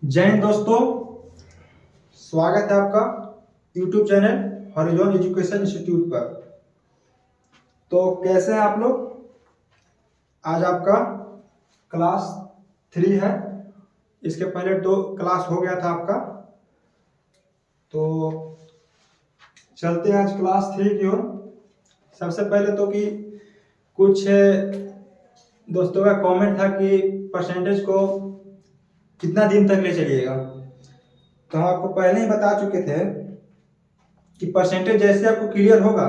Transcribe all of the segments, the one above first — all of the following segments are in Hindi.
जय हिंद दोस्तों, स्वागत है आपका YouTube channel horizon education institute पर। तो कैसे हैं आप लोग? आज आपका क्लास 3 है। इसके पहले 2 क्लास हो गया था आपका। तो चलते हैं आज क्लास 3 की ओर। सबसे पहले तो कि कुछ दोस्तों का कमेंट था कि परसेंटेज को कितना दिन तक ले चलिएगा। तो हम आपको पहले ही बता चुके थे कि परसेंटेज जैसे आपको क्लियर होगा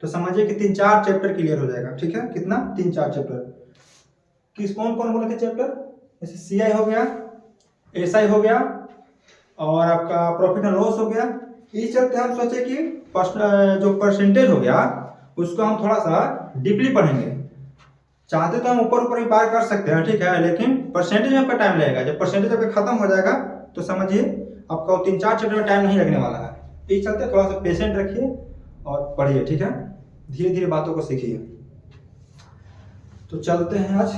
तो समझिए कि 3-4 चैप्टर क्लियर हो जाएगा। ठीक है, कितना? 3-4 चैप्टर। किस कौन कौन बोले थे चैप्टर? जैसे सीआई हो गया, एसआई हो गया और आपका प्रॉफिट एंड लॉस हो गया। इस चलते हम सोचे कि जो परसेंटेज हो गया उसको हम थोड़ा सा डीपली पढ़ेंगे। चाहते तो हम ऊपर ऊपर ही पार कर सकते हैं, ठीक है, लेकिन परसेंटेज में आपका टाइम लगेगा। जब परसेंटेज आपका खत्म हो जाएगा तो समझिए आपका 3-4 चैप्टर में टाइम नहीं लगने वाला है। इस चलते थोड़ा सा पेशेंट रखिए और पढ़िए, ठीक है, धीरे धीरे बातों को सीखिए। तो चलते हैं आज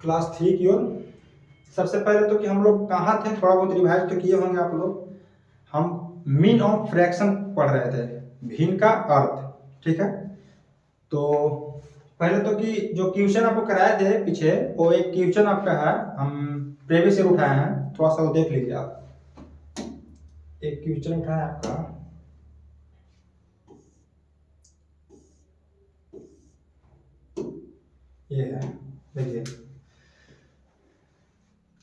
क्लास 3 की ओर। सबसे पहले तो कि हम लोग कहाँ थे, थोड़ा बहुत रिवाइज तो किए होंगे आप लोग। हम मीन ऑफ फ्रैक्शन पढ़ रहे थे, भिन्न का अर्थ, ठीक है। तो पहले तो कि जो क्वेश्चन आपको कराए थे पीछे, वो एक क्वेश्चन आपका है, हम प्रीवियस ईयर उठाए हैं, थोड़ा सा वो देख लीजिए आप। एक क्वेश्चन उठाया है आपका, ये है, देखिए,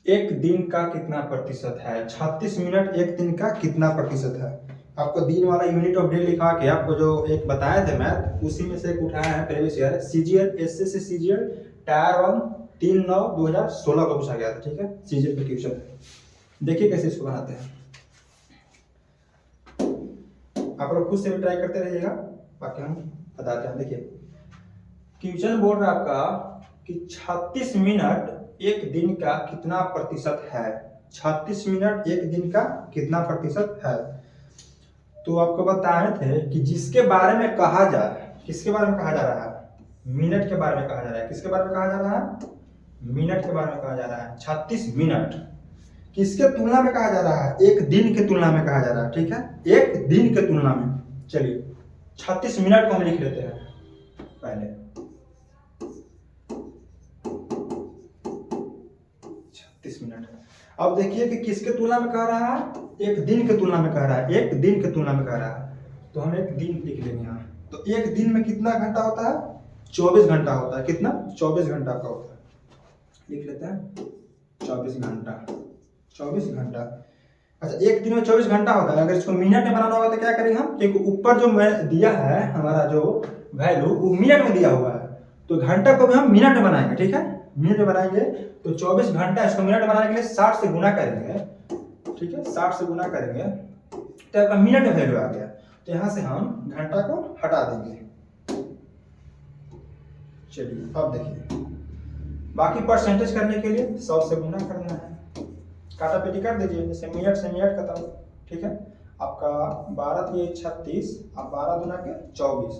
एक दिन का कितना प्रतिशत है? 36 मिनट एक दिन का कितना प्रतिशत है? आपको दिन वाला यूनिट ऑफ डे लिखा के आपको जो एक बताए थे मैथ, उसी में से एक उठाया है previous year CGL, SSC CGL tyre 1 3/9/2016 को पूछा गया था, ठीक है, सीजीएल का क्वेश्चन। देखिए कैसे इसको बनाते हैं। आप लोग खुद से भी ट्राई करते रहिएगा, बाकी हम बताते हैं। देखिए क्वेश्चन बोल रहा है आपका कि 36 मिनट एक दिन का कितना प्रतिशत है। 36 मिनट एक दिन का कितना प्रतिशत है? तो आपको बताए थे कि जिसके बारे में कहा जाए, किसके बारे में कहा जा रहा है? मिनट के बारे में कहा जा रहा है। किसके बारे में कहा जा रहा है? मिनट के बारे में कहा जा रहा है। 36 मिनट किसके तुलना में कहा जा रहा है? एक दिन के तुलना में कहा जा रहा है, ठीक है, एक दिन के तुलना में। चलिए 36 मिनट को हम लिख लेते हैं पहले। 36 मिनट। अब देखिए कि किसके तुलना में कह रहा है? एक दिन के तुलना में कह रहा है, एक दिन के तुलना में कह रहा है। तो हम एक दिन लिख लेंगे यहाँ। तो एक दिन में कितना घंटा होता है? 24 घंटा होता है। कितना? 24 घंटा का होता है। लिख लेते हैं 24 घंटा, 24 घंटा। अच्छा, एक दिन में 24 घंटा होता है। अगर इसको मिनट में बनाना होगा तो क्या करेंगे हम? क्योंकि ऊपर जो मैं दिया है हमारा जो वैल्यू वो मिनट में दिया हुआ है, तो घंटा को भी हम मिनट में बनाएंगे, ठीक है, मिनट में बनाएंगे। तो 24 घंटा, इसको मिनट बनाने के लिए 60 से गुना करेंगे, ठीक है, 60 से गुना करेंगे तो आपका मिनट में वैल्यू आ गया। तो यहाँ से हम घंटा को हटा देंगे। चलिए अब देखिए, बाकी परसेंटेज करने के लिए 100 से गुना करना है, काटा पेटी कर दीजिए। जैसे मिनट से मिनट खत्म, ठीक है। आपका 12 3 36, अब 12 गुना के 24,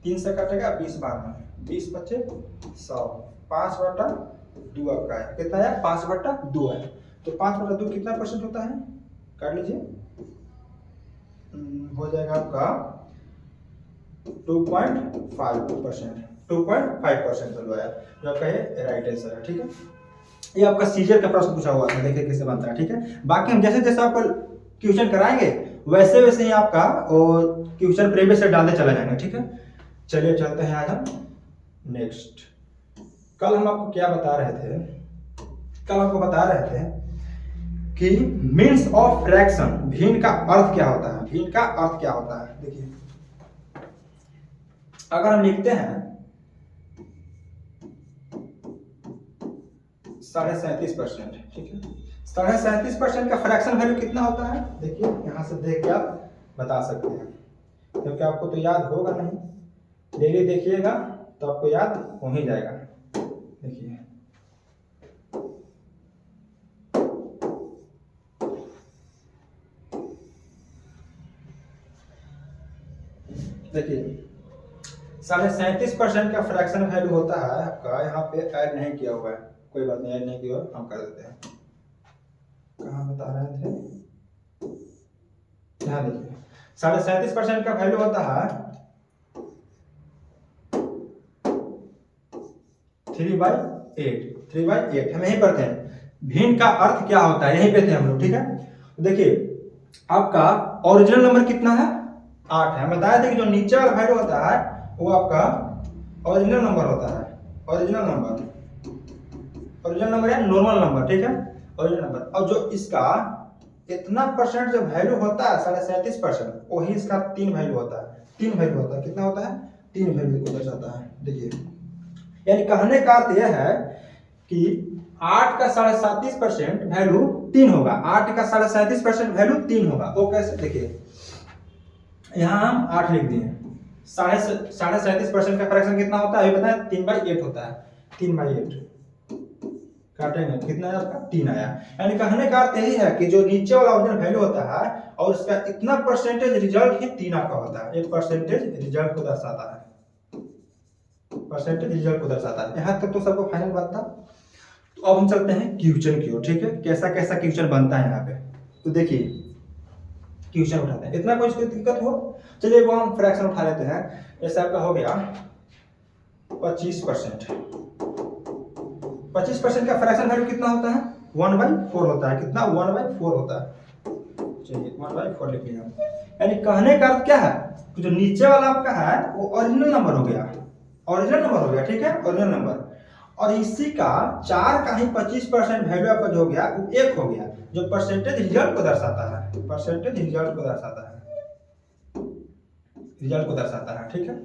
3 से कटेगा 20 बार में, 20 बचे 100, 5/2 आपका है। कितना है? 5/2 है। तो 5/2 कितना परसेंट होता है? काट लीजिए, हो जाएगा आपका 2.5%। 2.5% हो गया, जो आपका ये राइट आंसर है, ठीक है। ये आपका सीजर का प्रश्न पूछा हुआ था, देखिए कैसे बनता है, ठीक है। बाकी हम जैसे जैसे आपको क्वेश्चन कराएंगे वैसे वैसे ही आपका क्वेश्चन प्रीवियस से डालते चला जाएंगे, ठीक है। चलिए चलते हैं आज हम नेक्स्ट। कल हम आपको क्या बता रहे थे? कल आपको बता रहे थे कि मीन्स ऑफ फ्रैक्शन, भिन्न का अर्थ क्या होता है। भिन्न का अर्थ क्या होता है? देखिए अगर हम लिखते हैं 37.5%, ठीक है, 37.5% का फ्रैक्शन वैल्यू कितना होता है? देखिए यहाँ से देख के आप बता सकते हैं, क्योंकि आपको तो याद होगा नहीं, डेली देखिएगा तो आपको याद हो ही जाएगा। देखिए देखिए 37.5% का फ्रैक्शन वैल्यू होता है आपका, यहाँ पे ऐड नहीं किया हुआ है, कोई बात नहीं, ऐड नहीं की और हम कर देते हैं। कहाँ बता रहे थे, यहाँ देखिए 37.5% का वैल्यू होता है 3/8। हम यहीं पढ़ते हैं भिन्न का अर्थ क्या होता है, यहीं पे थे हम लोग, ठीक है। तो देखिए आपका ओरिजिनल नंबर कितना है, 8 है। बताया था कि जो नीचे वाला वैल्यू होता है वो आपका ओरिजिनल नंबर होता है, ओरिजिनल नंबर या नॉर्मल नंबर, ठीक है, ओरिजिनल नंबर। और जो इसका इतना परसेंट जो वैल्यू होता है 37.5%, वही इसका 3 वैल्यू होता है, 3 वैल्यू होता है। कितना होता है, 3 वैल्यू को दर्शाता है। देखिए यानी कहने का अर्थ यह है कि 8 का 37.5% वैल्यू 3 होगा, 8 का 37.5% वैल्यू 3 होगा। वो कैसे, देखिए यहाँ हम 8 लिख दिए, 37.5% का फ्रैक्शन कितना होता है अभी बताया, 3/8 होता है। 3/8 काटेंगे कितना है आपका, 3 आया। यानी कहने का अर्थ यही है कि जो नीचे वाला ओरिजिनल वैल्यू होता है और उसका इतना परसेंटेज रिजल्ट ही 3 आपका होता है। एक परसेंटेज रिजल्ट को दर्शाता है, परसेंटेज रिजल्ट को दर्शाता है। यहाँ तक तो सबको फाइनल बात था। तो अब हम चलते हैं क्वेश्चन की ओर, ठीक है, कैसा कैसा क्वेश्चन बनता है यहाँ पे। तो देखिए क्वेश्चन उठाते हैं, इतना कोई दिक्कत हो, चलिए वो हम फ्रैक्शन उठा लेते हैं। जैसे आपका हो गया 25%, 25% का फ्रैक्शन वैल्यू कितना होता है, 1/4 होता है। कितना, 1/4 होता है। चलिए 1/4 लिख लिया। यानी कहने का अर्थ क्या है, जो नीचे वाला आपका है वो ओरिजिनल नंबर हो गया, ओरिजिनल नंबर हो गया, ठीक है, ओरिजिनल नंबर। और इसी का 4 का ही 25% वैल्यू आपका जो हो गया वो 1 हो गया, जो परसेंटेज रिजल्ट को दर्शाता है, परसेंटेज रिजल्ट को दर्शाता है, रिजल्ट को दर्शाता है, ठीक है।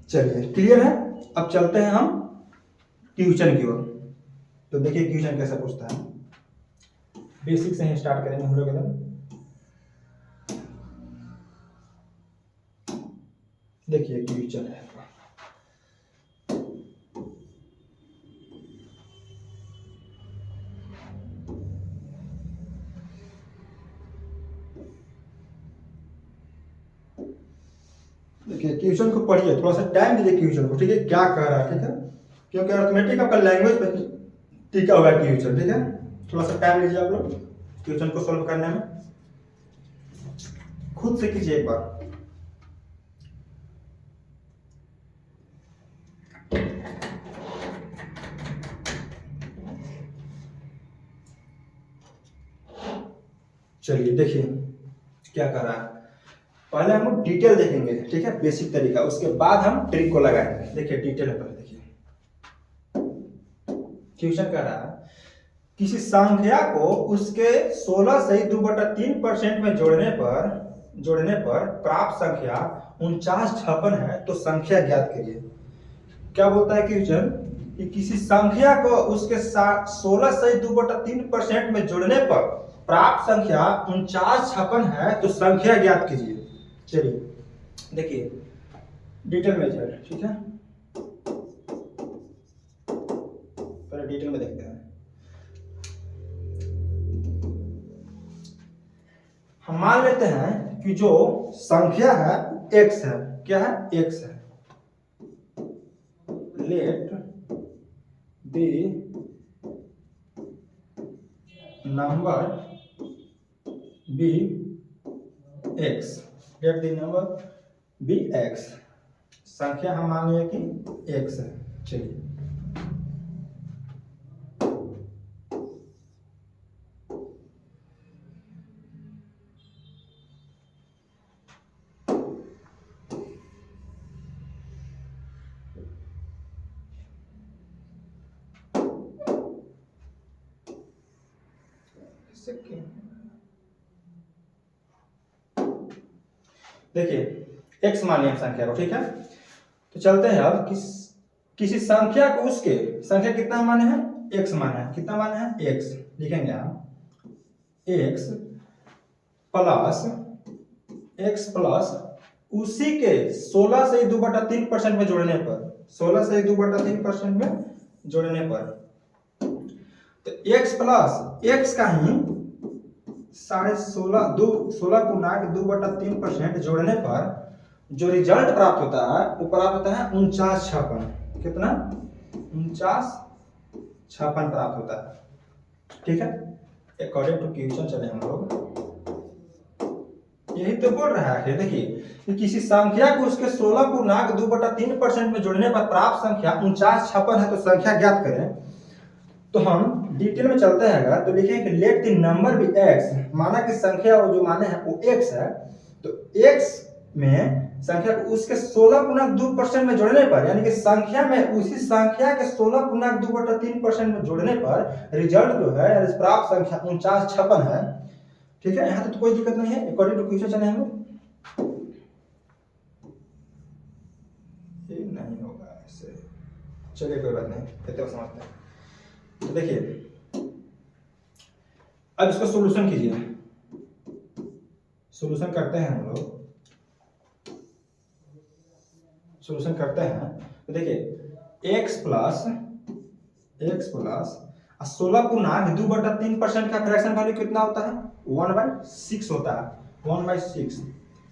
चलिए क्लियर है। अब चलते हैं हम क्वेश्चन की ओर। तो देखिए क्वेश्चन कैसा पूछता है, बेसिक से ही स्टार्ट करेंगे हम लोग एकदम। देखिए क्वेश्चन है, देखिए क्वेश्चन को पढ़िए, थोड़ा सा टाइम दीजिए क्वेश्चन को, ठीक है, क्या कह रहा है, ठीक है, क्योंकि अर्थमेटिक आपका लैंग्वेज पे टिका हुआ है क्वेश्चन, ठीक है। थोड़ा सा टाइम लीजिए आप लोग क्वेश्चन को सॉल्व करने में, खुद से कीजिए एक बार। चलिए देखिए क्या कर रहा है, पहले हम लोग डिटेल देखेंगे, ठीक है, बेसिक तरीका, उसके बाद हम ट्रिक को लगाएंगे। देखिए डिटेल में पहले देखिए क्वेश्चन कर रहा है, किसी संख्या को उसके 16 से 2/3% में जोड़ने पर प्राप्त संख्या 4956 है, तो संख्या ज्ञात करिए। क्या बोलता है क्वेश्चन कि किसी संख्या को उसके 16 से 2/3% में जोड़ने पर प्राप्त संख्या 4956 है, तो संख्या ज्ञात कीजिए। चलिए देखिए डिटेल में जाए, ठीक है, पहले डिटेल में देखते हैं। हम मान लेते हैं कि जो संख्या है x है, क्या है, x है। Let the number be x, let the number be x, संख्या हम मान लिया कि x है। चलिए देखिए x मान लिया संख्या को, ठीक है। तो चलते हैं अब किसी संख्या को उसके संख्या कितना माने हैं, x माने हैं, कितना माने हैं, x लिखेंगे हम, x प्लस उसी के 16 से 2/3% में जोड़ने पर, 16 से 2/3% में जोड़ने पर, तो x प्लस x का ही 16.2/3% जोड़ने पर जो रिजल्ट प्राप्त होता है वो प्राप्त होता है 4956। कितना, 4956। 56 प्राप्त होता है। ठीक है, अकॉर्डिंग टू क्वेश्चन चले हम लोग, यही तो बोल रहा है। देखिए कि किसी संख्या को उसके 16.2/3% में जोड़ने पर प्राप्त संख्या 4956 है, तो संख्या ज्ञात करें। तो हम डिटेल में चलते हैं अगर, तो लिखें कि let the number be X, माना कि संख्या वो जो माने हैं वो एक्स है, तो एक्स में संख्या को उसके 16.2% में जोड़ने पर, यानी कि संख्या में उसी संख्या के 16.2/3% में जोड़ने पर रिजल्ट जो है प्राप्त संख्या 4956 है। ठीक है, यहाँ तो कोई दिक्कत नहीं है, अकॉर्डिंग टू क्वेश्चन चले हम लोग। ये नहीं होगा ऐसे, चलिए कोई बात नहीं, कहते हो समझते हैं। तो देखिए अब इसका सॉल्यूशन कीजिए, सॉल्यूशन करते हैं हम लोग, सॉल्यूशन करते हैं। तो देखिए x प्लस 16.2/3% का फ्रैक्शन वैल्यू कितना होता है? 1/6 होता है। 1/6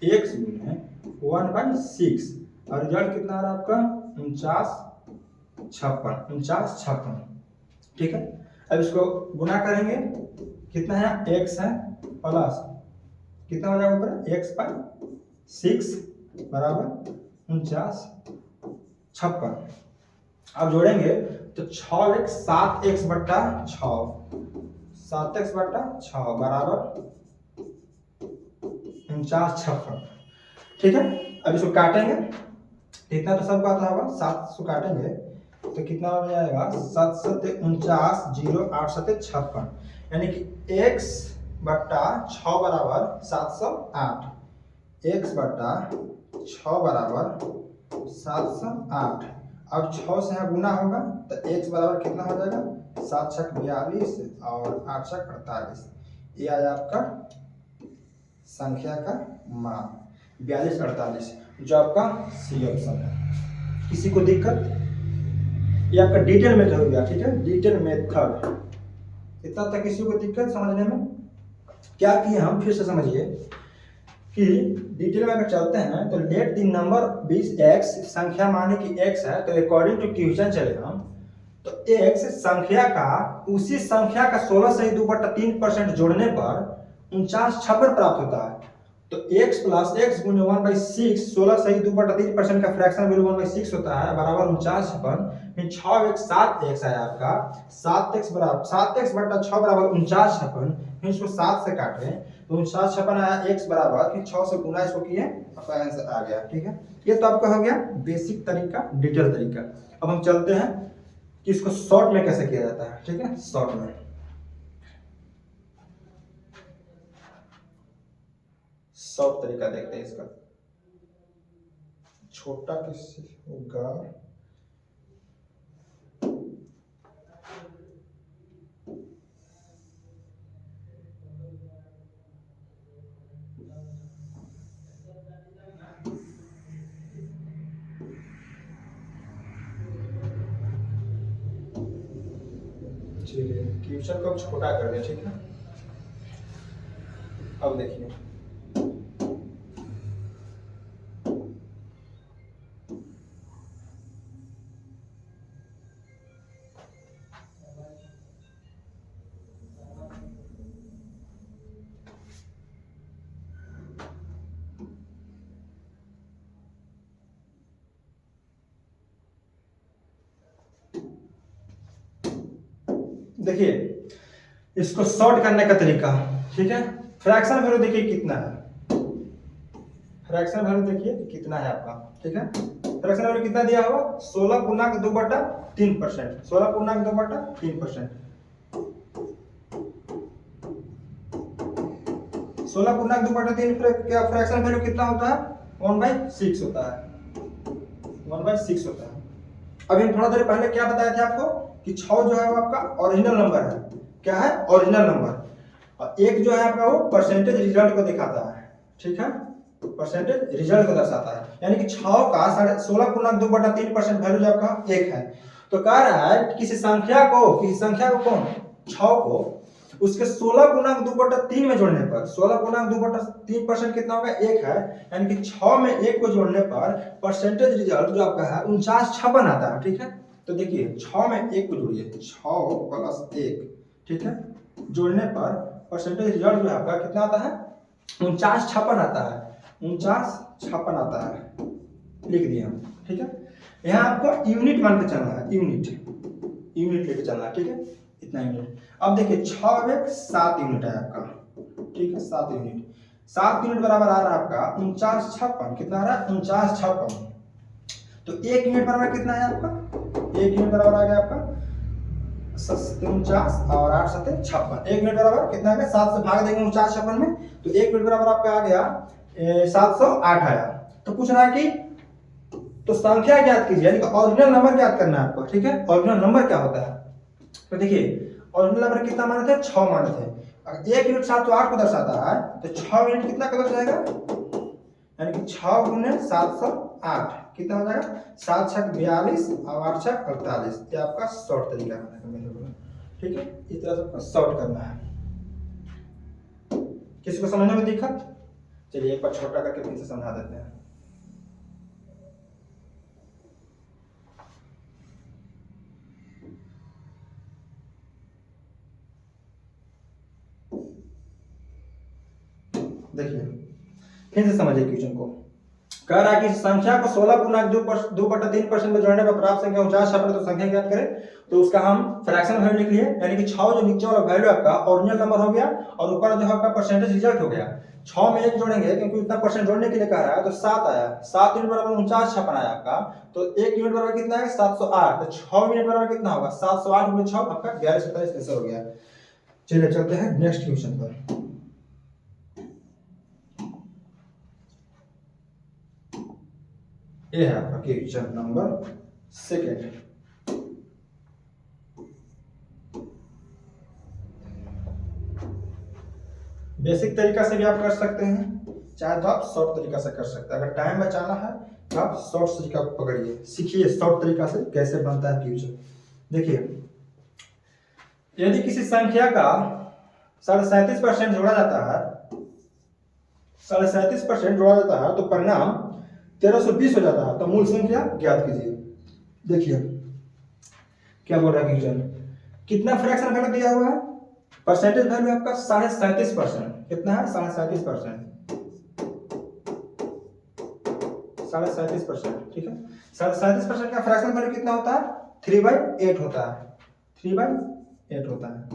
x गुने 1/6 और रिजल्ट कितना आ रहा है आपका? 4956। ठीक है, अब इसको गुना करेंगे, कितना है? x है प्लस कितना हो जाएगा ऊपर? x/6 बराबर 4956। अब जोड़ेंगे तो 6x 7x/6, 7x/6 बराबर 4956। ठीक है, अब इसको काटेंगे, कितना तो सबको आता होगा, 7 से काटेंगे तो कितना हो जाएगा? 7×7 = 0, 8×7 = 56, यानी कि x/6 बराबर 708, x/6 बराबर 708। अब 6 से यहाँ गुना होगा तो x बराबर कितना हो जाएगा? 7×6 = 42 और 8×6 = 48। ये आया आपका संख्या का मान 4248, जो आपका सी ऑप्शन है। किसी को दिक्कत? ये आपका डिटेल मेथड हो गया। ठीक है, डिटेल मेथड, इतना तक किसी को दिक्कत समझने में? क्या किए हम, फिर से समझिए कि डिटेल में अगर चलते हैं तो let the number be X, संख्या माने कि x है, तो अकॉर्डिंग टू क्वेश्चन चले हम, तो x संख्या का उसी संख्या का 16/2/3% जोड़ने पर 4956 प्राप्त होता है। तो x प्लस x गुने 1/6, 16/2/3% का फ्रैक्शन वैल्यू 1/6 होता है, बराबर 4956। फिर 6x 7x है आपका, 7x बराबर 7x/6 बराबर 4956। फिर इसको 7 से काटें तो 4956 आया, x बराबर फिर 6 से गुना इसको किए, आपका आंसर आ गया। ठीक है, ये तो आपका हो गया बेसिक तरीका, डिटेल तरीका। अब हम चलते हैं कि इसको शॉर्ट में कैसे किया जाता है। ठीक है, शॉर्ट में शॉर्ट तरीका देखते हैं इसका। छोटा किससे होगा? चलिए क्वेश्चन को हम छोटा कर दें। ठीक है, अब देखिए देखिए इसको शॉर्ट करने का तरीका। ठीक है, फ्रैक्शन वैल्यू देखिए कितना है, फ्रैक्शन वैल्यू देखिए कितना है आपका। ठीक है, फ्रैक्शन वैल्यू कितना दिया हुआ? 16.2/3%, 16.2/3%, 16.2/3 क्या फ्रैक्शन वैल्यू कितना होता है? 1/6 होता है, 1/6 होता है। अभी हम थोड़ा देर पहले क्या बताए थे आपको कि 6 जो है वो आपका ओरिजिनल नंबर है। क्या है? Original number. और एक जो है आपका वो परसेंटेज रिजल्ट को दिखाता है। ठीक है, परसेंटेज रिजल्ट को दर्शाता है, यानी कि 6 का 16.2/3% वैल्यू जो आपका 1 है। तो कह रहा है कि किसी संख्या को कौन? 6 को उसके 16.2/3 में जोड़ने पर 16.2/3% कितना होगा? 1 है, यानी कि 6 में 1 को जोड़ने पर परसेंटेज रिजल्ट जो आपका है 4956 आता है। ठीक है, तो देखिए 6 में 1 को जोड़िए, 6 प्लस 1, ठीक है, जोड़ने पर परसेंटेज रिजल्ट जो है आपका कितना आता है, 4956 आता है, 4956 आता है, लिख दिए हम, ठीक है। यहाँ आपको यूनिट मान के चलना है, यूनिट लेके चलना है, ठीक है, इतना यूनिट। अब देखिए 6 में 7 यूनिट है आपका, ठीक है, 7 यूनिट, 7 यूनिट बराबर आ रहा है आपका 4956, कितना आ रहा है 4956। तो 1 यूनिट बराबर कितना है आपका, 1 यूनिट बराबर आ गया आपका 49 और 8 7 56, 1 यूनिट बराबर कितना आ गया, 7 से भाग देंगे 4956 में, तो 1 यूनिट बराबर आपका आ गया 708 आया। तो पूछ रहा है कि तो संख्या ज्ञात कीजिए, यानी कि ओरिजिनल नंबर ज्ञात करना है आपको, ठीक है। ओरिजिनल नंबर क्या होता है, तो देखिए ओरिजिनल नंबर कितना माने थे, 6 माने थे। अगर 1 यूनिट 708 को दर्शाता है तो 6 यूनिट कितना कदर जाएगा, यानी कि 6 गुने 708 कितना हो जाएगा, 7 छक 42 और 8 छक 48। ये आपका शॉर्ट तरीका है, ठीक है, इस तरह से आपको शॉर्ट करना है। किसी को समझने में दिक्कत, चलिए एक बार छोटा करके फिर से समझा देते हैं। देखिए फिर से समझिए क्वेश्चन को, कह रहा है कि संख्या को 16.2/3% में जोड़ने पर प्राप्त संख्या 4956, तो संख्या ज्ञात करें। तो उसका हम फ्रैक्शन वैल्यू लिख लिए, यानी कि 6 जो नीचे वाला वैल्यू आपका ओरिजिनल नंबर हो गया और ऊपर जो है आपका परसेंटेज रिजल्ट हो गया। 6 में 1 जोड़ेंगे क्योंकि उतना परसेंट जोड़ने के लिए कह रहा है, तो 7 आया, 7 यूनिट बराबर 4956 आया आपका। तो 1 यूनिट बराबर कितना है 708, तो 6 यूनिट बराबर कितना होगा 708 गुणे 6 आपका 1127 ऐसा हो गया। चलिए चलते हैं नेक्स्ट क्वेश्चन पर। ये है आपका क्वेश्चन नंबर 2। बेसिक तरीका से भी आप कर सकते हैं, चाहे तो आप शॉर्ट तरीका से कर सकते हैं। अगर टाइम बचाना है तो आप शॉर्ट तरीका पकड़िए, सीखिए शॉर्ट तरीका से कैसे बनता है क्वेश्चन। देखिए यदि किसी संख्या का 37.5% जोड़ा जाता है, 37.5% जोड़ा जाता है, तो परिणाम 1320 हो जाता है, तो मूल संख्या ज्ञात कीजिए। देखिए क्या बोल रहा है क्वेश्चन, कितना फ्रैक्शन वैल्यू दिया हुआ है, परसेंटेज वैल्यू आपका 37.5%, कितना है 37.5%, 37.5%, ठीक है। 37.5% का फ्रैक्शन वैल्यू कितना होता है 3/8 होता है, 3/8 होता है।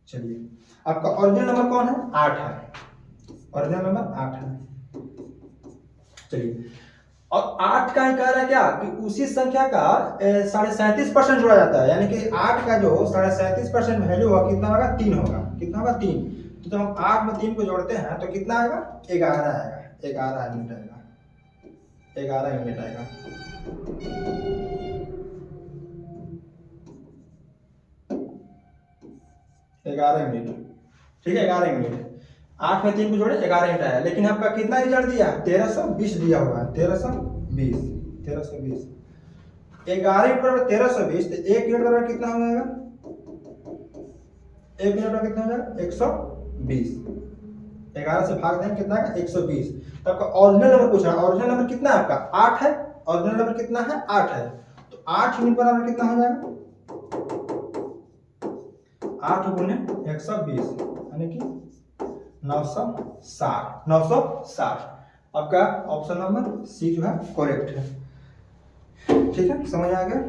चलिए आपका ओरिजिनल नंबर कौन है, 8 है, ओरिजिनल नंबर 8 है। चलिए और 8 का ही कह रहा है क्या कि उसी संख्या का 37.5% जोड़ा जाता है, यानी कि 8 का जो 37.5% वैल्यू होगा कितना होगा 3 होगा, कितना होगा 3। तो जब हम 8 में 3 को जोड़ते हैं तो कितना आएगा 11 आएगा, 11 यूनिट आएगा, 11 यूनिट आएगा। ठीक है 11 यूनिट, 8 में 3 को जोड़े 11 यूनिट आया, लेकिन आपका कितना रिजल्ट दिया 1320 दिया हुआ है, 1320, 1320, 11 यूनिट बराबर 1320, तो 1 यूनिट बराबर कितना हो जाएगा, 1 यूनिट बराबर कितना हो जाएगा 120, 11 से भाग देंगे कितना है 120। तो आपका ओरिजिनल नंबर पूछ रहा है, ओरिजिनल नंबर कितना है आपका 8 है, ओरिजिनल नंबर कितना है 8 है, तो 8 यूनिट बराबर कितना हो जाएगा 8 गुने 120, यानी कि 960, 960। आपका ऑप्शन नंबर सी जो है करेक्ट है, ठीक है, समझ आ गया।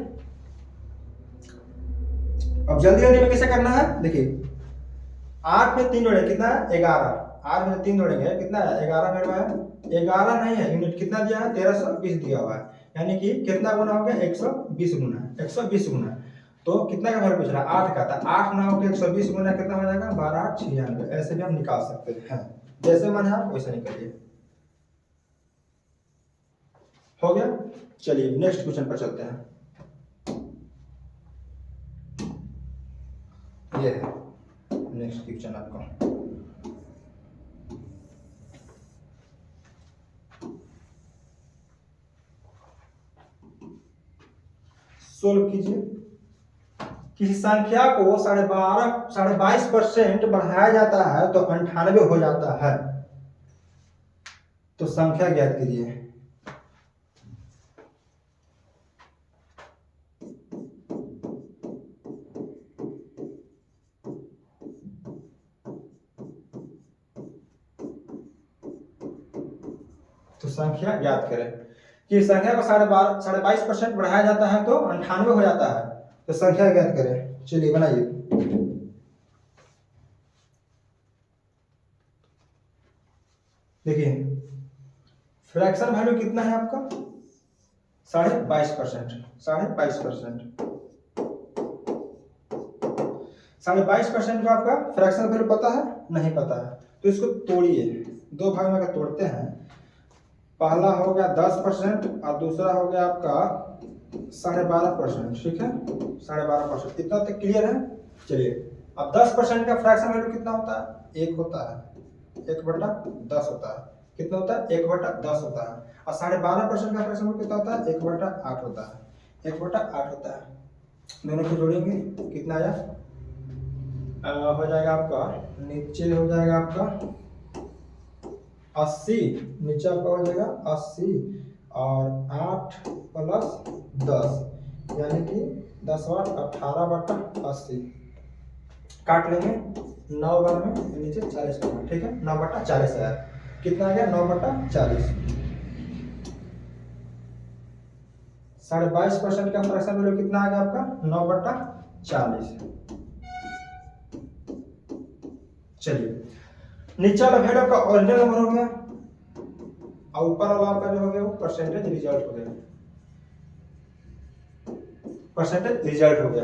अब जल्दी जल्दी में कैसे करना है, देखिए 8 में 3 जोड़े कितना है 11, 8 में 3 जोड़ेंगे कितना है 11 में है 11 नहीं है, यूनिट कितना दिया है 1320 दिया हुआ है, यानी कि कितना गुना हो गया 120 गुना, 120 गुना। तो कितना का वैल्यू पूछ रहा है 8 का, था 8 ना होकर 120 गुना कितना हो जाएगा 1296, ऐसे भी हम निकाल सकते हैं, जैसे मन है आप वैसे निकालिए। हो गया, चलिए नेक्स्ट क्वेश्चन पर चलते हैं। ये है नेक्स्ट क्वेश्चन आपका, सोल्व कीजिए। किसी संख्या को 22.5% बढ़ाया जाता है तो 98 हो जाता है, तो संख्या ज्ञात कीजिए। संख्या ज्ञात करें कि संख्या को 22.5% बढ़ाया जाता है तो 98 हो जाता है, तो संख्या ज्ञात करें। चलिए बनाइए। देखिए फ्रैक्शन वैल्यू कितना है आपका 22.5%। 22% का आपका फ्रैक्शन वैल्यू पता है? नहीं पता है, तो इसको तोड़िए। दो भाग में अगर तोड़ते हैं, पहला हो गया 10% और दूसरा हो गया आपका 12.5%। ठीक है, 12.5%। इतना तक क्लियर है? चलिए अब 10% का फ्रैक्शन वैल्यू कितना होता है? 1 होता है, 1/10 होता है। कितना होता है? 1/10 होता है। और 12.5% का फ्रैक्शन वैल्यू कितना होता है? 1/8 होता है। 1/8 होता है। दोनों को जोड़ेंगे कितना आया? हो जाएगा आपका, नीचे हो जाएगा आपका 80, नीचे आपका हो जाएगा 80 और 8 + 10 यानी कि 10 वाट 18/80 काट लेंगे 9 बार में, नीचे 40 करना। ठीक है, 9/40 आया। कितना आ गया? 9/40। 22.5% का फ्रैक्शन वैल्यू कितना आ गया आपका? 9/40। चलिए नीचे वाला वैल्यू आपका ओरिजिनल नंबर हो गया और ऊपर वाला आपका जो हो गया वो परसेंटेज रिजल्ट हो गया। परसेंटेज रिजल्ट हो गया।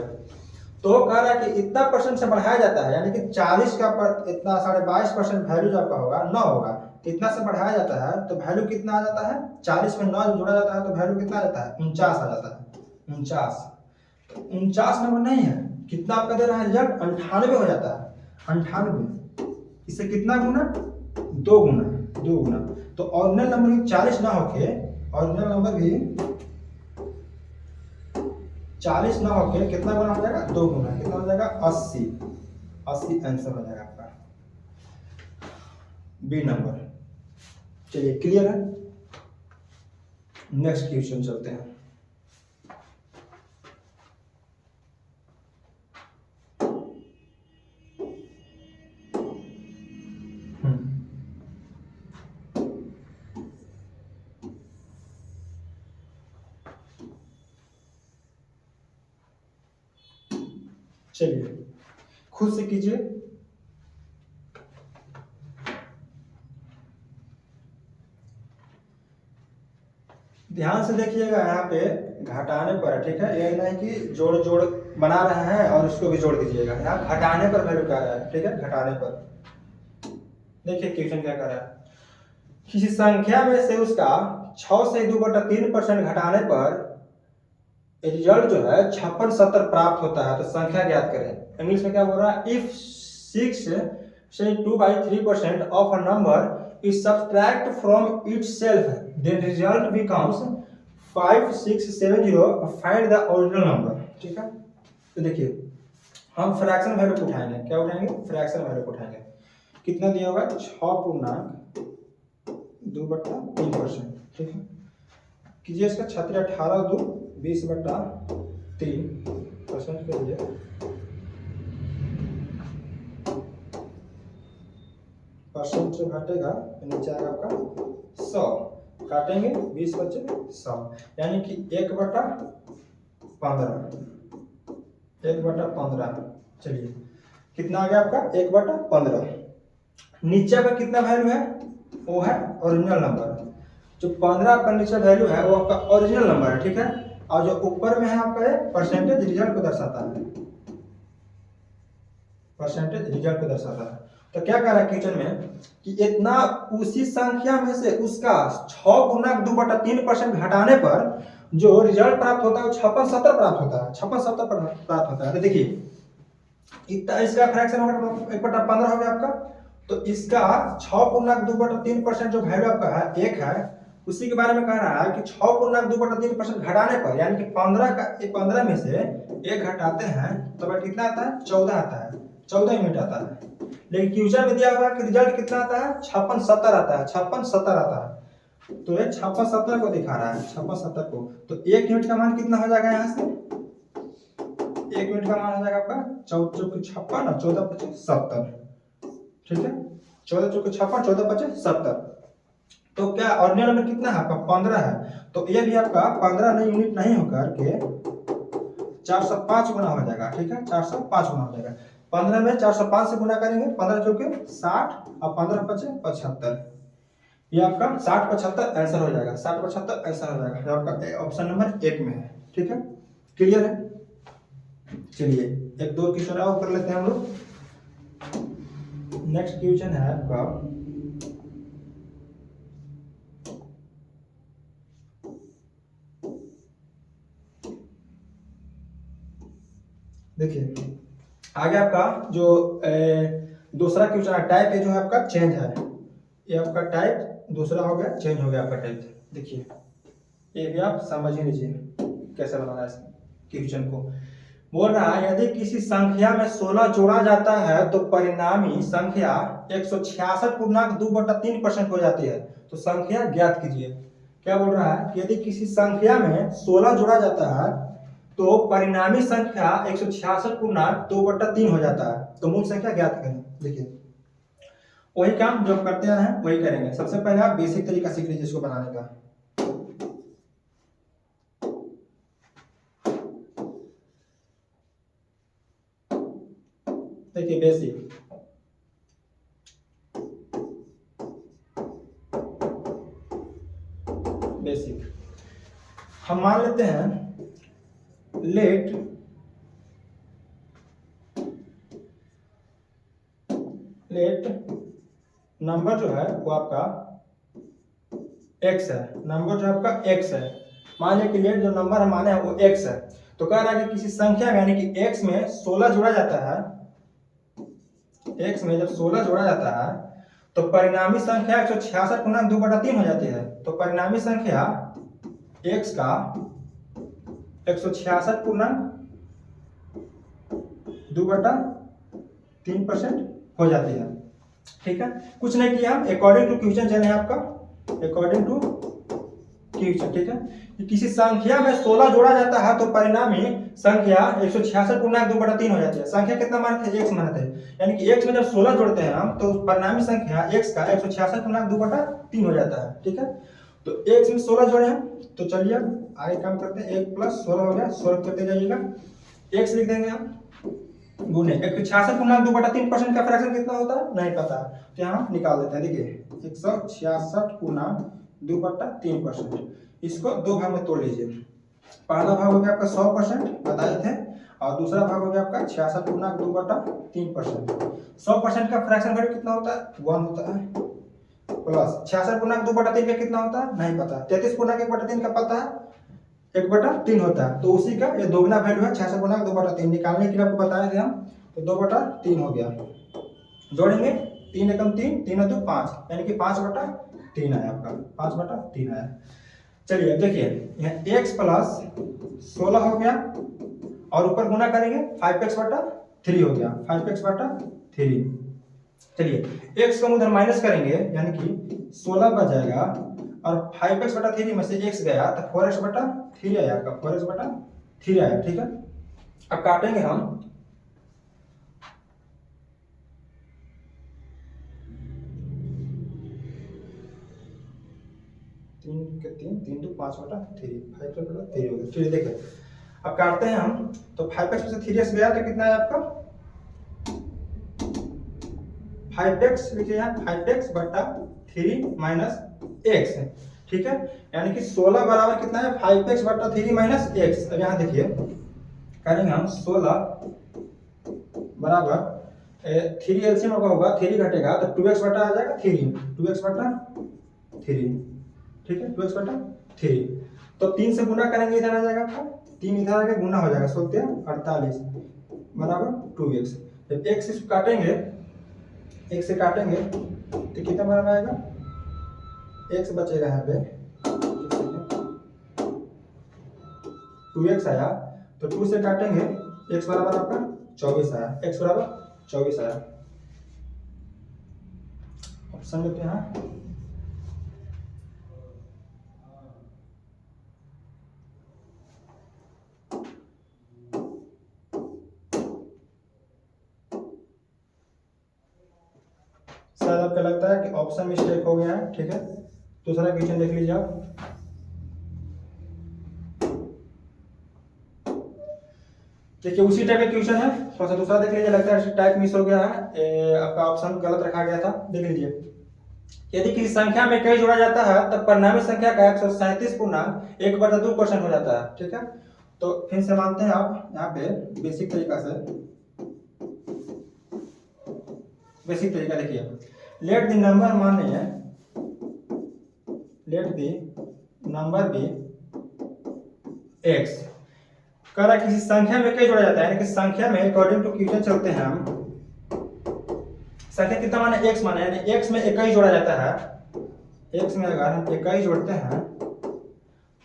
तो कह रहा है कि इतना परसेंट से बढ़ाया जाता है, यानी कि 40 का पर इतना 22.5% वैल्यू जो आपका होगा 9 होगा, इतना से बढ़ाया जाता है तो वैल्यू कितना आ जाता है? 40 में 9 जोड़ा जाता है तो वैल्यू कितना आ जाता है? 49 आ जाता है। 49 नंबर नहीं है, कितना आपका दे रहा है रिजल्ट? 98 हो जाता है। 98 इससे कितना गुना? 2 गुना। 2 गुना। तो ऑरिजिनल नंबर भी 40 ना होके, ऑरिजिनल नंबर भी 40 ना होके कितना गुना हो जाएगा? 2 गुना। कितना हो जाएगा? 80। 80 आंसर हो जाएगा आपका बी नंबर। चलिए क्लियर है? नेक्स्ट क्वेश्चन चलते हैं। चलिए खुद से कीजिए। ध्यान से देखिएगा, यहाँ पे घटाने पर, ठीक है, ये नहीं कि जोड़ जोड़ बना रहे हैं और उसको भी जोड़ दीजिएगा। यहाँ घटाने पर वैल्यू कह रहा है, ठीक है, घटाने पर। देखिए क्वेश्चन क्या कर रहा है, किसी संख्या में से उसका 6 से 2/3% घटाने पर रिजल्ट जो है 56-70 प्राप्त होता है, तो संख्या ज्ञात करें। इंग्लिश में क्या बोल रहा है? इफ 6 से 2/3% of a number is subtract from itself, then result becomes 5670, find the original number। ठीक है, तो देखिए हम फ्रैक्शन वैल्यू को उठाएंगे। क्या उठाएंगे? फ्रैक्शन वैल्यू को उठाएंगे। कितना दिया होगा? 6/2/3%। ठीक है, कीजिए इसका 36 18 2 20/3% कीजिए। परसेंट से घटेगा नीचे आएगा आपका 100, काटेंगे 20 बचे 100, यानी कि 1/15। 1/15। चलिए कितना आ गया आपका? 1/15। नीचे का कितना वैल्यू है? वो है ओरिजिनल नंबर। जो 15 आपका नीचे वैल्यू है वो आपका ओरिजिनल नंबर है। ठीक है, और जो ऊपर में है आपका ये परसेंटेज रिजल्ट को दर्शाता है। परसेंटेज रिजल्ट को दर्शाता है। तो क्या कह रहा है क्वेश्चन में कि इतना उसी संख्या में से उसका 6 गुना 2/3% घटाने पर जो रिजल्ट प्राप्त होता है वो 56-70 प्राप्त होता है। 56-70 प्राप्त होता है। तो देखिए इतना इसका फ्रैक्शन होगा 1/15 हो गया आपका, तो इसका 6 गुना 2/3% जो वैल्यू आपका है 1 है, उसी के बारे में कह रहा है कि 6 गुना 2/3% घटाने पर, यानी कि 15 में से 1 घटाते हैं तो कितना आता है? 14 आता है। 14 यूनिट आता है। लेकिन क्वेश्चन में दिया हुआ है कि रिजल्ट कितना आता है? 56-70 आता है। 56-70 आता है, तो ये 56-70 को दिखा रहा है। 56-70 को, तो 1 यूनिट का मान कितना हो जाएगा? यहाँ से 1 यूनिट का मान हो जाएगा आपका 14 × 56 और 14 × 70। ठीक है, 14 × 56 14 × 70। तो क्या ऑर्डिनल नंबर कितना है आपका 15 है, तो ये भी आपका 15 नहीं यूनिट नहीं होकर के 405 गुना हो जाएगा। ठीक है, 405 गुना हो जाएगा। 15 में 405 से गुना करेंगे, 15 चौके 60 और 15 पचे 75। ये आपका 60 75 आंसर हो जाएगा, 60 75 आंसर हो जाएगा, जो आपका ऑप्शन नंबर 1 में है। ठीक है, क्लियर है। चलिए एक दो क्वेश्चन और कर लेते हैं हम लोग। नेक्स्ट क्वेश्चन है आपका देखिए, आगे आपका जो दूसरा क्वेश्चन है, टाइप ए जो है आपका चेंज है। ये आपका टाइप दूसरा हो गया, चेंज हो गया आपका टाइप। देखिए ये भी आप समझ ही लीजिए कैसे बनाना है इस क्वेश्चन को। बोल रहा है यदि किसी संख्या में 16 जोड़ा जाता है तो परिणामी संख्या 166.2/3% हो जाती है, तो संख्या ज्ञात कीजिए। क्या बोल रहा है कि यदि किसी संख्या में 16 जोड़ा जाता है तो परिणामी संख्या 166.2/3 हो जाता है, तो मूल संख्या ज्ञात करें। देखिए वही काम जो करते हैं वही करेंगे। सबसे पहले आप बेसिक तरीका सीख लीजिए इसको बनाने का। देखिए बेसिक, बेसिक हम मान लेते हैं लेट नंबर जो है वो आपका x है। नंबर जो आपका x है, मान लिया कि लेट जो नंबर हम माने हैं वो x है। तो कह रहा है कि किसी संख्या में यानी कि x में 16 जोड़ा जाता है, x में जब 16 जोड़ा जाता है तो परिणामी संख्या 166.2/3 हो जाती है। तो परिणामी संख्या x का 166.2/3% हो जाती है। ठीक है, कुछ नहीं किया, अकॉर्डिंग टू क्वेश्चन चले आपका, अकॉर्डिंग टू क्वेश्चन। ठीक है, कि किसी संख्या में 16 जोड़ा जाता है तो परिणामी संख्या 166.2/3 हो जाती है। संख्या कितना मानते हैं, x मानते हैं, यानी कि x में जब 16 जोड़ते हैं हम तो परिणामी संख्या x का 166.2/3 हो जाता है। ठीक है, तो x में 16 जोड़े हैं, तो चलिए आगे काम करते हैं। 1 + 16 हो गया, 16 करते जाइएगा, x लिख देंगे हम गुने 166.2/3% का फ्रैक्शन कितना होता है नहीं पता, तो यहाँ निकाल देते हैं। देखिए 166.2/3%, इसको दो भाग में तोड़ लीजिए। पहला भाग हो गया आपका 100% बताए थे, और दूसरा भाग हो गया आपका 66.2/3%। 100% का फ्रैक्शन वैल्यू कितना होता है 1 होता है, प्लस 66.2/3 का कितना होता है नहीं पता, 33.1/3 का पता है 1/3 होता है, तो उसी का ये दोगुना वैल्यू है 66.2/3 निकालने के लिए आपको बताए थे हम, तो 2/3 हो गया। जोड़ेंगे 3 एकम 3, 3 2 5, यानी कि 5/3 आया आपका, 5/3 आया। चलिए अब देखिए यहाँ x + 16 हो गया और ऊपर गुना करेंगे 5x/3 हो गया, 5x/3। चलिए x को उधर माइनस करेंगे यानी कि 16 बच जाएगा, और 5x/3 में से x गया तो 4x/3 आया आपका, 4x/3 आया। ठीक है, अब काटेंगे हम, तीन के 3, 3 2 5/3, 5x/3 हो गया। चलिए देखिए अब काटते हैं हम, तो 5x में से 3x गया तो कितना है आपका 5x, लिखिए यहाँ 5x/3 - x। ठीक है, यानी कि 16 बराबर कितना है 5x/3 - x। अब यहाँ देखिए करेंगे हम 16 बराबर 3 एलसीएम होगा, 3 घटेगा तो 2x बटा आ जाएगा 3, 2x/3। ठीक है, 2x/3, तो 3 से गुना करेंगे इधर आ जाएगा आपका, 3 इधर आके गुना हो जाएगा, 48 बराबर 2x। जब x से काटेंगे, x से काटेंगे तो कितना बराबर आएगा, x बचेगा यहाँ पे 2x आया, तो 2 से काटेंगे x बराबर आपका 24 आया, x बराबर 24 आया। ऑप्शन लेते हैं यहाँ, शायद आपको लगता है कि ऑप्शन मिस्टेक हो गया है। ठीक है, दूसरा क्वेश्चन देख लीजिए आप। देखिए उसी टाइप का क्वेश्चन है, थोड़ा सा दूसरा देख लीजिए, लगता है टाइप मिस हो गया है, आपका ऑप्शन गलत रखा गया था, देख लीजिए। यदि किसी संख्या में कई जोड़ा जाता है तब परिणामी संख्या का 137 पूर्णांक 1/2% हो जाता है, ठीक है। तो फिर से मानते हैं आप यहाँ पे बेसिक तरीका से, बेसिक तरीका देखिए, लेट द नंबर माने, let the number be X, कह रहा है किसी संख्या में कई जोड़ा जाता है, यानी कि संख्या में अकॉर्डिंग टू क्वेश्चन चलते हैं हम, संख्या कितना माने एक्स माने, यानी एक्स में इकाई जोड़ा जाता है, एक्स में अगर हम इकाई जोड़ते हैं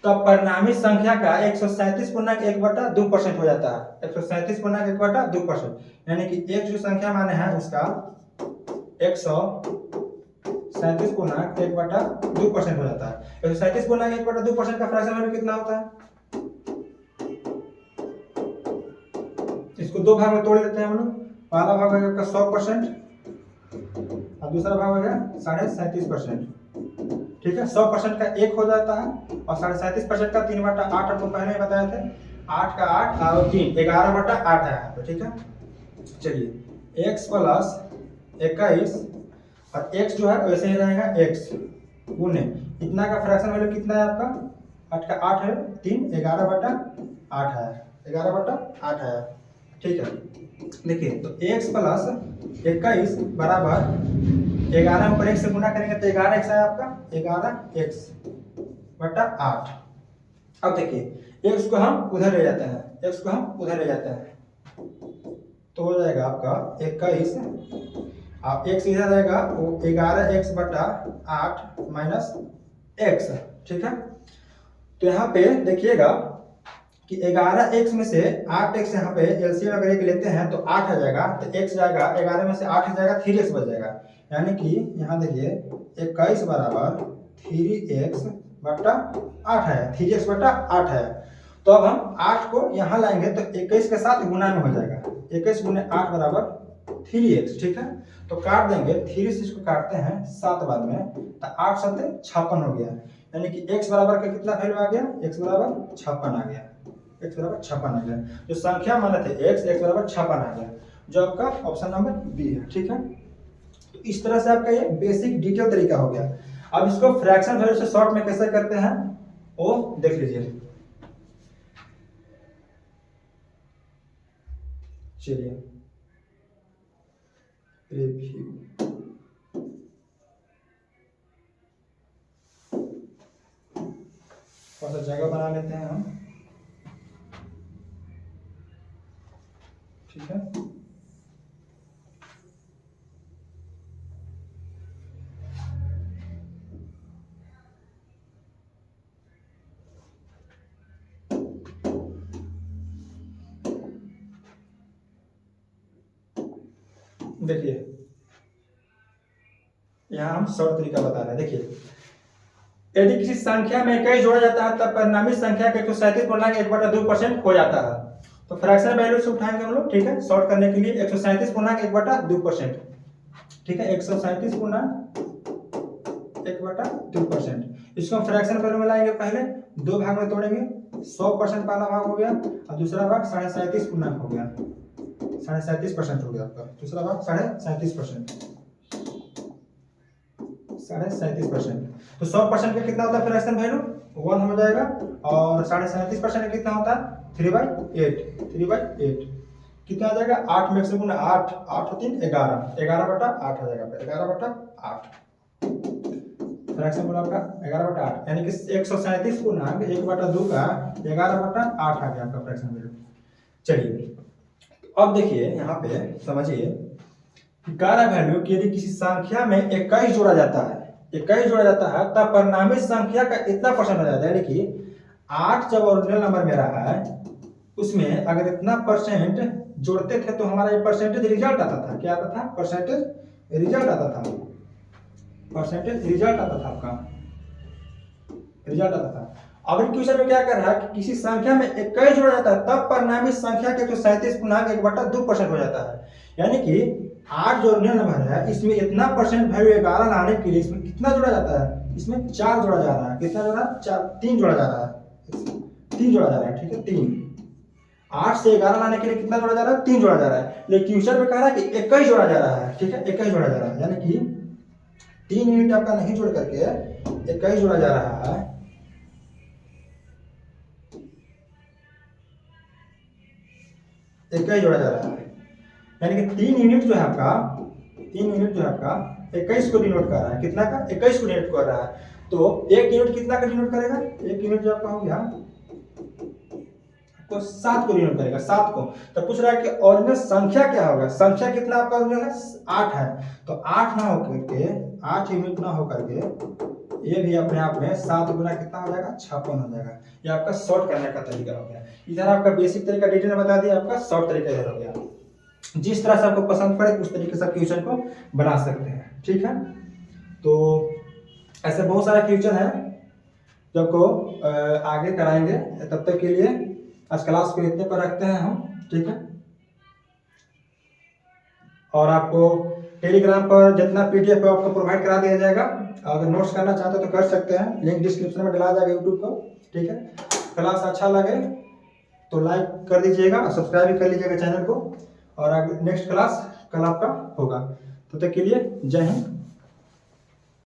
तो परिणामी संख्या का 137 पूर्णांक 1/2% हो जाता है, 137 पूर्णांक 1/2%, यानी कि एक जो संख्या माने है उसका 137 पूर्णांक 1/2% हो जाता है। 137 पूर्णांक 1/2% का फ्रैक्शन वैल्यू कितना होता है, इसको दो भाग में तोड़ लेते हैं हम लोग। पहला भाग हो गया 100% और दूसरा भाग हो गया 37.5%, ठीक है। 100% का 1 हो जाता है और 37.5% का 3/8 आपको पहले ही बताए थे, 8 का 8 और 3 11/8 है यहाँ पे, ठीक है। चलिए x प्लस 21 और x जो है वैसे ही रहेगा x गुने इतना का फ्रैक्शन वैल्यू कितना है आपका, 8 का 8 है 3 11/8 है, 11/8 है, ठीक है। देखिए तो x प्लस 21 बराबर 11 ऊपर 1 से गुना करेंगे तो 11x है आपका, 11x/8। अब देखिए x को हम उधर ले जाते हैं, x को हम उधर ले जाते हैं तो हो जाएगा आपका 21, अब x इधर रहेगा वो 11x/8 माइनस x, ठीक है। तो यहाँ पे देखिएगा कि 11x में से 8x यहाँ पे एलसीएम अगर एक लेते हैं तो 8 आ जाएगा, तो x जाएगा 11 में से 8 आ जाएगा 3x बच जाएगा, यानी कि यहाँ देखिए 21 बराबर 3x/8 है, 3x/8 है। तो अब हम 8 को यहाँ लाएंगे तो 21 के साथ गुना में हो जाएगा, 21 गुने 8 बराबर 3x, ठीक है। तो काट देंगे, 3 से इसको काटते हैं 7 बार में तो 8 7 56 हो गया, यानी कि x बराबर का कितना वैल्यू आ गया, x बराबर 56 आ गया, x बराबर 56 आ गया। जो संख्या माने थे x बराबर 56 आ गया, जो आपका ऑप्शन नंबर बी है, ठीक है। तो इस तरह से आपका ये बेसिक डिटेल तरीका हो गया। अब इसको फ्रैक्शन वैल्यू से शॉर्ट में कैसे करते हैं वो देख लीजिए। चलिए रिव्यू, थोड़ा सा जगह बना लेते हैं हम, ठीक है। देखिए यहाँ हम शॉर्ट तरीका बता रहे हैं। देखिए यदि किसी संख्या में इकाई जोड़ा जाता है तब परिणामी संख्या का 137 पूर्णांक 1/2% हो जाता है। तो फ्रैक्शन वैल्यू से उठाएंगे हम लोग, ठीक है, शॉर्ट करने के लिए 137 पूर्णांक 1/2%, ठीक है, 137 पूर्णांक 1/2%। इसको हम फ्रैक्शन वैल्यू में लाएंगे, पहले दो भाग में तोड़ेंगे, 100% पहला भाग हो गया और दूसरा भाग 37.5 पूर्णांक हो गया, 37.5% हो गया आपका, दूसरा भाग 37.5%, 37.5%। तो 100% का कितना होता है फ्रैक्शन वैल्यू 1 हो जाएगा और 37.5% का कितना होता है 3/8, 3/8 कितना आ जाएगा 8 में से गुना 8, 8 3 11, 11/8 आ जाएगा, 11/8 फ्रैक्शन बोला आपका 11/8, यानी कि 137 पूर्णांक 1/2 का 11/8 आ गया आपका फ्रैक्शन वैल्यू। चलिए अब देखिए यहाँ पे समझिए गारा वैल्यू कि यदि किसी संख्या में 21 जोड़ा जाता है, 21 जोड़ा जाता है तब परिणामी संख्या का इतना परसेंट हो जाता है, यानी कि 8 जब ओरिजिनल नंबर मेरा है उसमें अगर इतना परसेंट जोड़ते थे तो हमारा ये परसेंटेज रिजल्ट आता था, क्या आता था, परसेंटेज रिजल्ट आता था, परसेंटेज रिजल्ट आता था, आपका रिजल्ट आता था। अब इन क्वेश्चन में क्या कर रहा है कि किसी संख्या में 21 जोड़ा जाता है तब परिणामी संख्या के 137 पूर्णांक 1/2% हो जाता है, यानी कि 8 जो ओरिजिनल नंबर है इसमें इतना परसेंट वैल्यू 11 लाने के लिए इसमें कितना जोड़ा जाता है इसमें 4 जोड़ा जा रहा है। कितना जोड़ा? 4, 3 जोड़ा जा रहा है, 3 जोड़ा जा रहा है, ठीक है 3। 8 से 11 लाने के लिए कितना जोड़ा जा रहा है? 3 जोड़ा जा रहा है। लेकिन क्वेश्चन में कह रहा है कि 21 जोड़ा जा रहा है, ठीक है 21 जोड़ा जा रहा है, यानी कि 3 यूनिट आपका नहीं जोड़ करके 21 जोड़ा जा रहा है। 21 जोड़ा जा रहा है, यानी कि 3 यूनिट जो है आपका 21 को डिनोट कर रहा है। कितना का? 21 को डिनोट कर रहा है। तो 1 यूनिट कितना का डिनोट करेगा? 1 यूनिट जो आपका हो गया तो 7 को डिनोट करेगा, 7 को। तो पूछ रहा है कि ओरिजिनल संख्या क्या होगा? संख्या कितना आपका ओरिजिनल है? 8 है। तो 8 ना होकर के 8 यूनिट ना होकर के ये भी अपने आप में 7 गुना कितना हो जाएगा? 56 हो जाएगा। ये आपका शॉर्ट करने का तरीका हो गया। इधर आपका बेसिक तरीका डिटेल में बता दिया, आपका शॉर्ट तरीका इधर हो गया। जिस तरह से आपको पसंद पड़े उस तरीके से आप क्वेश्चन को बना सकते हैं, ठीक है। तो ऐसे बहुत सारे क्वेश्चन है जो आपको आगे कराएंगे। तब तक के लिए आज क्लास को इतने पर रखते हैं हम, ठीक है। और आपको टेलीग्राम पर जितना पीडीएफ है आपको प्रोवाइड करा दिया जाएगा। अगर नोट्स करना चाहते हो तो कर सकते हैं, लिंक डिस्क्रिप्शन में डाला जाएगा यूट्यूब पर, ठीक है। क्लास अच्छा लगे तो लाइक कर दीजिएगा, सब्सक्राइब भी कर लीजिएगा चैनल को। और नेक्स्ट क्लास कल आपका होगा। तब तक के लिए जय हिंद।